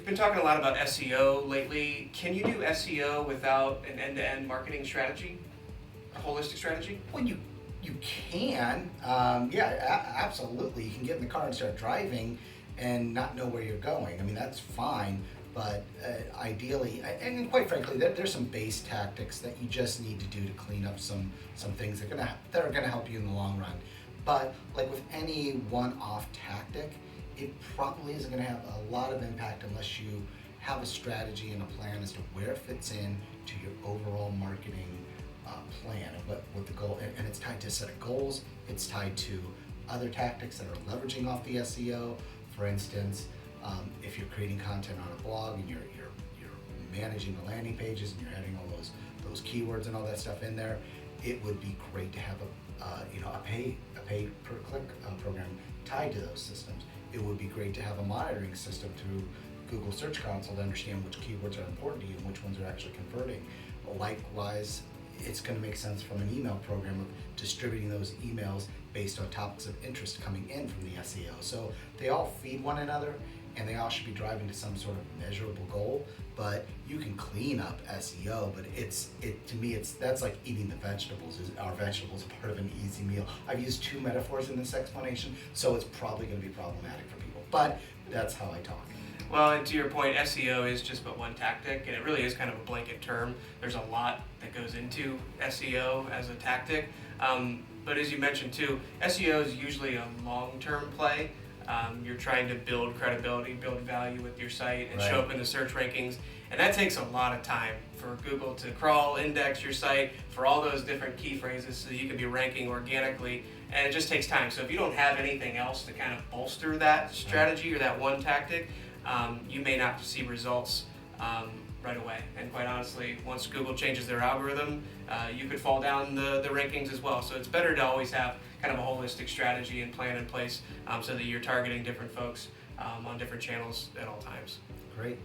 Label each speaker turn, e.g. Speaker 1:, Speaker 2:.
Speaker 1: we've been talking a lot about SEO lately. Can you do SEO without an end-to-end marketing strategy, a holistic strategy?
Speaker 2: Well, you can, absolutely. You can get in the car and start driving, and not know where you're going. I mean, that's fine. But ideally, and quite frankly, there's some base tactics that you just need to do to clean up some things that are gonna help you in the long run. But like with any one-off tactic, it probably isn't gonna have a lot of impact unless you have a strategy and a plan as to where it fits in to your overall marketing plan and what the goal. And it's tied to a set of goals. It's tied to other tactics that are leveraging off the SEO. For instance, if you're creating content on a blog and you're managing the landing pages and you're adding all those keywords and all that stuff in there, it would be great to have a pay per click program tied to those systems. It would be great to have a monitoring system through Google Search Console to understand which keywords are important to you and which ones are actually converting. Likewise, it's going to make sense from an email program of distributing those emails based on topics of interest coming in from the SEO. So they all feed one another, and they all should be driving to some sort of measurable goal. But you can clean up SEO, but to me that's like eating the vegetables. Are vegetables part of an easy meal? I've used two metaphors in this explanation, so it's probably going to be problematic for people. But that's how I talk.
Speaker 1: Well, and to your point, SEO is just but one tactic, and it really is kind of a blanket term. There's a lot that goes into SEO as a tactic. But as you mentioned too, SEO is usually a long-term play. You're trying to build credibility, build value with your site, and show up in the search rankings. And that takes a lot of time for Google to crawl, index your site for all those different key phrases so you can be ranking organically. And it just takes time. So if you don't have anything else to kind of bolster that strategy or that one tactic, you may not see results right away. And quite honestly, once Google changes their algorithm, you could fall down the rankings as well. So it's better to always have kind of a holistic strategy and plan in place so that you're targeting different folks on different channels at all times.
Speaker 2: Great.